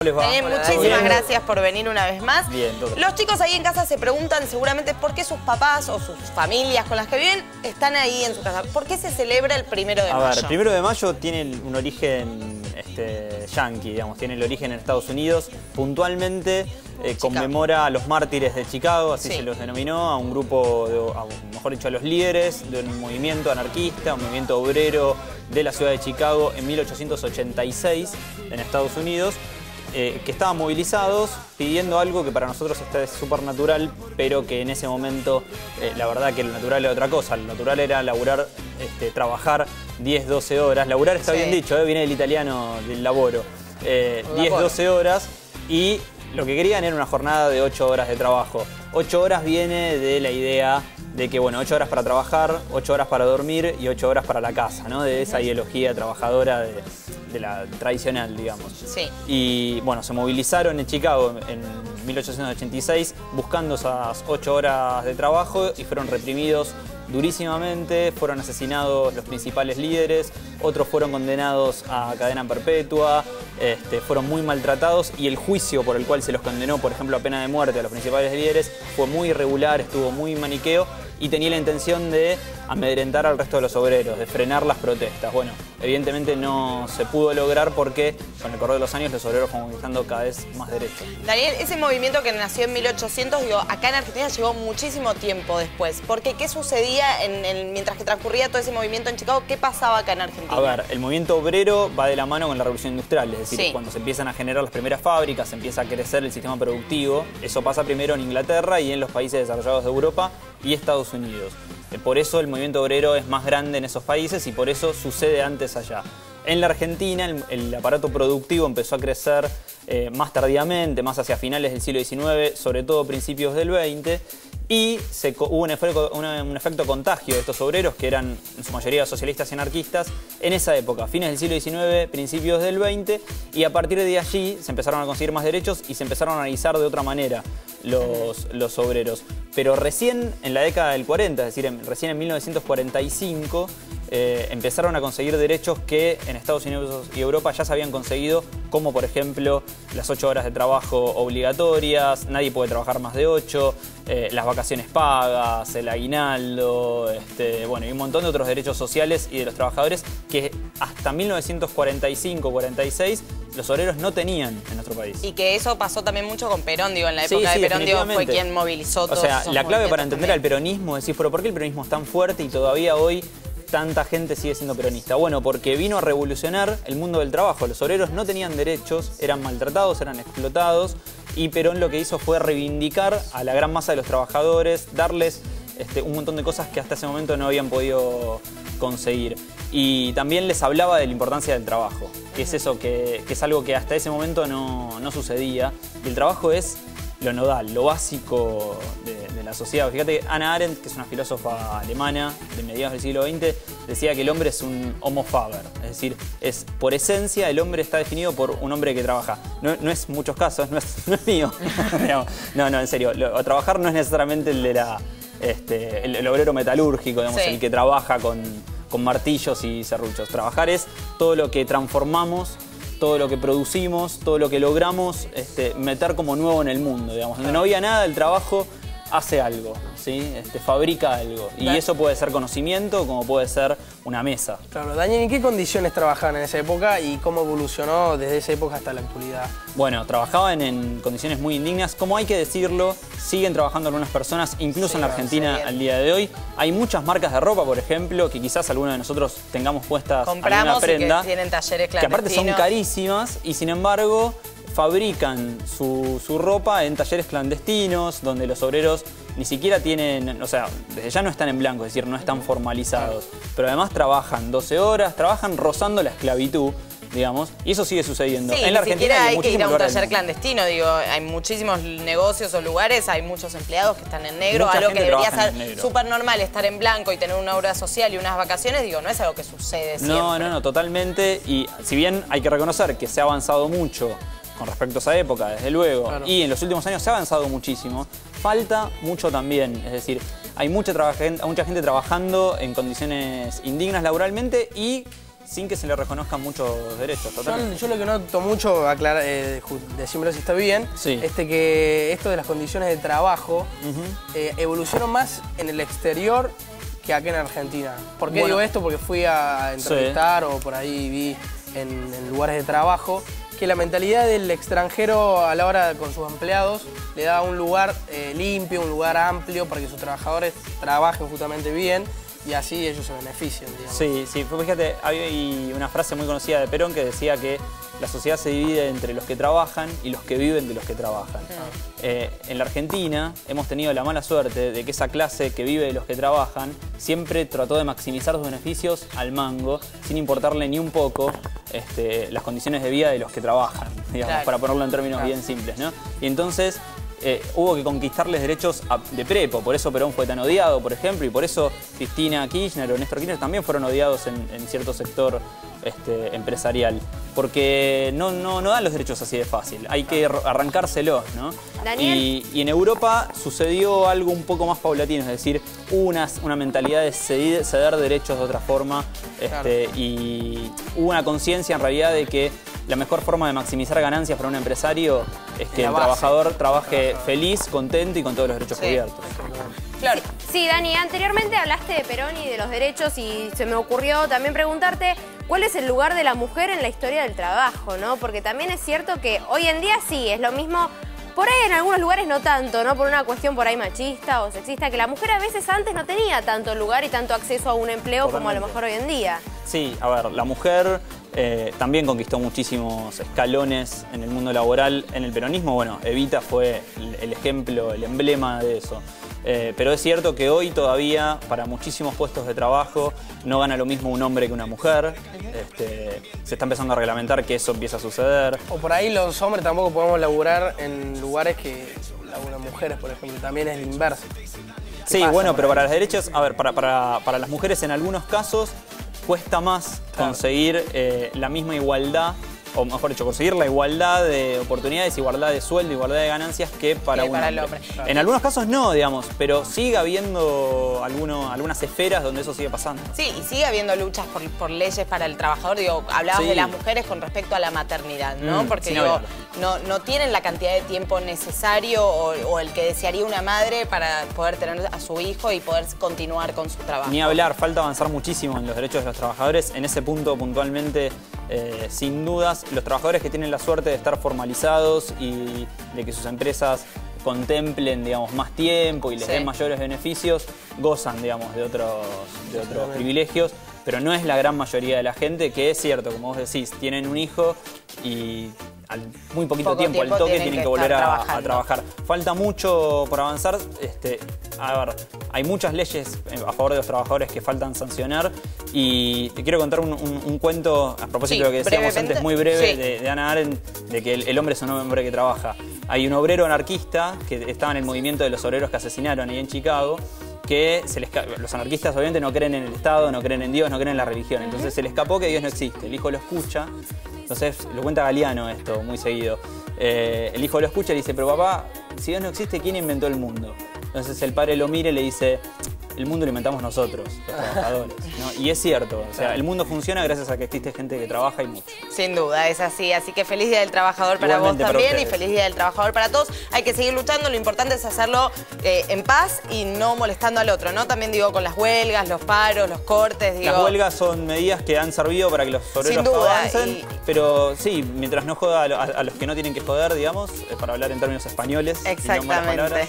Les va. Daniel, muchísimas gracias por venir una vez más. Bien, los chicos ahí en casa se preguntan seguramente por qué sus papás o sus familias con las que viven están ahí en su casa. ¿Por qué se celebra el 1 de mayo? A ver, el 1 de mayo tiene un origen yanqui, digamos, tiene el origen en Estados Unidos. Puntualmente conmemora a los mártires de Chicago, así se los denominó, a un grupo, mejor dicho, a los líderes de un movimiento anarquista, un movimiento obrero de la ciudad de Chicago en 1886 en Estados Unidos. Que estaban movilizados pidiendo algo que para nosotros es súper natural, pero que en ese momento la verdad que lo natural era otra cosa. Lo natural era laburar, trabajar 10, 12 horas. Laburar está bien dicho, viene del italiano del laboro. 10, 12 horas y lo que querían era una jornada de 8 horas de trabajo. 8 horas viene de la idea de que, bueno, 8 horas para trabajar, 8 horas para dormir y 8 horas para la casa, ¿no? De esa ideología trabajadora de la tradicional, digamos. Sí. Y, bueno, se movilizaron en Chicago en 1886 buscando esas 8 horas de trabajo y fueron reprimidos durísimamente, fueron asesinados los principales líderes, otros fueron condenados a cadena perpetua, fueron muy maltratados y el juicio por el cual se los condenó, por ejemplo, a pena de muerte a los principales líderes, fue muy irregular, estuvo muy maniqueo y tenía la intención de amedrentar al resto de los obreros, de frenar las protestas. Bueno, evidentemente no se pudo lograr porque con el correr de los años los obreros fueron conquistando cada vez más derechos. Daniel, ese movimiento que nació en 1800, digo, acá en Argentina llegó muchísimo tiempo después. Porque ¿qué sucedía mientras que transcurría todo ese movimiento en Chicago? ¿Qué pasaba acá en Argentina? A ver, el movimiento obrero va de la mano con la revolución industrial, es decir, cuando se empiezan a generar las primeras fábricas, se empieza a crecer el sistema productivo. Eso pasa primero en Inglaterra y en los países desarrollados de Europa y Estados Unidos. Por eso el movimiento obrero es más grande en esos países y por eso sucede antes allá. En la Argentina el aparato productivo empezó a crecer más tardíamente, más hacia finales del siglo XIX, sobre todo principios del XX, y hubo un efecto contagio de estos obreros, que eran en su mayoría socialistas y anarquistas, en esa época, fines del siglo XIX, principios del XX, y a partir de allí se empezaron a conseguir más derechos y se empezaron a analizar de otra manera los obreros. Pero recién en la década del 40, es decir, recién en 1945, empezaron a conseguir derechos que en Estados Unidos y Europa ya se habían conseguido, como por ejemplo las 8 horas de trabajo obligatorias, nadie puede trabajar más de 8, las vacaciones pagas, el aguinaldo, bueno, y un montón de otros derechos sociales y de los trabajadores que hasta 1945-46 los obreros no tenían en nuestro país. Y que eso pasó también mucho con Perón, digo, en la época de Perón, digo, fue quien movilizó todo. O sea, la clave para entender al peronismo es decir, ¿pero por qué el peronismo es tan fuerte y todavía hoy tanta gente sigue siendo peronista? Bueno, porque vino a revolucionar el mundo del trabajo. Los obreros no tenían derechos, eran maltratados, eran explotados y Perón lo que hizo fue reivindicar a la gran masa de los trabajadores, darles un montón de cosas que hasta ese momento no habían podido conseguir. Y también les hablaba de la importancia del trabajo, que es eso, que es algo que hasta ese momento no sucedía. Y el trabajo es lo nodal, lo básico de la sociedad. Fíjate que Hannah Arendt, que es una filósofa alemana de mediados del siglo XX, decía que el hombre es un homo faber, es decir, por esencia el hombre está definido por un hombre que trabaja. No es en muchos casos, no es mío. No, en serio, trabajar no es necesariamente el de el obrero metalúrgico, digamos, el que trabaja con martillos y serruchos. Trabajar es todo lo que transformamos, todo lo que producimos, todo lo que logramos meter como nuevo en el mundo, digamos. Donde no había nada, el trabajo hace algo, ¿sí? Fabrica algo. Y eso puede ser conocimiento como puede ser una mesa. Claro, Daniel, ¿en qué condiciones trabajaban en esa época y cómo evolucionó desde esa época hasta la actualidad? Bueno, trabajaban en condiciones muy indignas, como hay que decirlo, siguen trabajando algunas personas, incluso en la Argentina al día de hoy. Hay muchas marcas de ropa, por ejemplo, que quizás alguno de nosotros tengamos puestas alguna prenda. Y que tienen talleres clandestinos. Que aparte son carísimas y sin embargo fabrican su ropa en talleres clandestinos, donde los obreros ni siquiera tienen, o sea, desde ya no están en blanco, es decir, no están formalizados. Pero además trabajan 12 horas, trabajan rozando la esclavitud, digamos, y eso sigue sucediendo. Sí, en la Argentina hay que ir a un taller clandestino, digo, hay muchísimos negocios o lugares, hay muchos empleados que están en negro, algo que debería ser súper normal, estar en blanco y tener una obra social y unas vacaciones, digo, no es algo que sucede siempre. No, totalmente, y si bien hay que reconocer que se ha avanzado mucho con respecto a esa época, desde luego, y en los últimos años se ha avanzado muchísimo, falta mucho también, es decir, hay mucha gente trabajando en condiciones indignas laboralmente y sin que se le reconozcan muchos derechos. Yo lo que noto mucho, aclarar, decímelo si está bien, que esto de las condiciones de trabajo evolucionó más en el exterior que acá en Argentina. ¿Por qué digo esto? Porque fui a entrevistar o por ahí vi en lugares de trabajo que la mentalidad del extranjero a la hora con sus empleados le da un lugar limpio, un lugar amplio para que sus trabajadores trabajen justamente bien y así ellos se benefician, digamos. Sí, sí, fíjate, hay una frase muy conocida de Perón que decía que la sociedad se divide entre los que trabajan y los que viven de los que trabajan. En la Argentina hemos tenido la mala suerte de que esa clase que vive de los que trabajan siempre trató de maximizar sus beneficios al mango, sin importarle ni un poco las condiciones de vida de los que trabajan, digamos, para ponerlo en términos bien simples, ¿no? Y entonces hubo que conquistarles derechos de prepo, por eso Perón fue tan odiado, por ejemplo, y por eso Cristina Kirchner o Néstor Kirchner también fueron odiados en cierto sector empresarial, porque no dan los derechos así de fácil, hay que arrancárselos, ¿no? Daniel. Y en Europa sucedió algo un poco más paulatino, es decir, hubo una mentalidad de ceder derechos de otra forma, y hubo una conciencia en realidad de que la mejor forma de maximizar ganancias para un empresario es que el trabajador trabaje feliz, contento y con todos los derechos cubiertos. Claro. Sí, Dani, anteriormente hablaste de Perón y de los derechos y se me ocurrió también preguntarte cuál es el lugar de la mujer en la historia del trabajo, ¿no? Porque también es cierto que hoy en día sí, es lo mismo, por ahí en algunos lugares no tanto, ¿no? Por una cuestión por ahí machista o sexista, que la mujer a veces antes no tenía tanto lugar y tanto acceso a un empleo como a lo mejor hoy en día. Sí, a ver, la mujer también conquistó muchísimos escalones en el mundo laboral. En el peronismo, bueno, Evita fue el ejemplo, el emblema de eso. Pero es cierto que hoy todavía para muchísimos puestos de trabajo no gana lo mismo un hombre que una mujer. Se está empezando a reglamentar que eso empieza a suceder. O por ahí los hombres tampoco podemos laburar en lugares que laburan mujeres, por ejemplo. También es el inverso. Sí, bueno, pero para los derechos, a ver, para las mujeres en algunos casos cuesta más conseguir la misma igualdad, o mejor dicho, conseguir la igualdad de oportunidades, igualdad de sueldo, igualdad de ganancias que para un hombre. En algunos casos no, digamos, pero sigue habiendo algunas esferas donde eso sigue pasando. Sí, y sigue habiendo luchas por leyes para el trabajador. Digo, hablabas de las mujeres con respecto a la maternidad, ¿no? Porque digo, no tienen la cantidad de tiempo necesario o el que desearía una madre para poder tener a su hijo y poder continuar con su trabajo. Ni hablar, falta avanzar muchísimo en los derechos de los trabajadores. En ese punto puntualmente, sin dudas, los trabajadores que tienen la suerte de estar formalizados y de que sus empresas contemplen, digamos, más tiempo y les den mayores beneficios, gozan, digamos, de otros privilegios, pero no es la gran mayoría de la gente, que es cierto, como vos decís, tienen un hijo y al muy poquito tiempo, al toque, tienen que volver a trabajar. Falta mucho por avanzar. A ver, hay muchas leyes a favor de los trabajadores que faltan sancionar y te quiero contar un cuento a propósito de lo que decíamos antes, muy breve, de Hannah Arendt, de que el hombre es un hombre que trabaja. Hay un obrero anarquista que estaba en el movimiento de los obreros que asesinaron ahí en Chicago, que los anarquistas obviamente no creen en el Estado, no creen en Dios, no creen en la religión. Entonces se le escapó que Dios no existe. El hijo lo escucha. Entonces lo cuenta Galeano esto muy seguido. El hijo lo escucha y le dice, pero papá, si Dios no existe, ¿quién inventó el mundo? Entonces el padre lo mira y le dice, el mundo lo inventamos nosotros, los trabajadores, ¿no? Y es cierto, o sea, el mundo funciona gracias a que existe gente que trabaja y mucho. Sin duda, es así. Así que feliz Día del Trabajador para vos también y feliz Día del Trabajador para todos. Hay que seguir luchando, lo importante es hacerlo en paz y no molestando al otro, ¿no? También digo, con las huelgas, los paros, los cortes, digo... Las huelgas son medidas que han servido para que los obreros avancen, pero sí, mientras no joda a los que no tienen que joder, digamos, para hablar en términos españoles. Exactamente.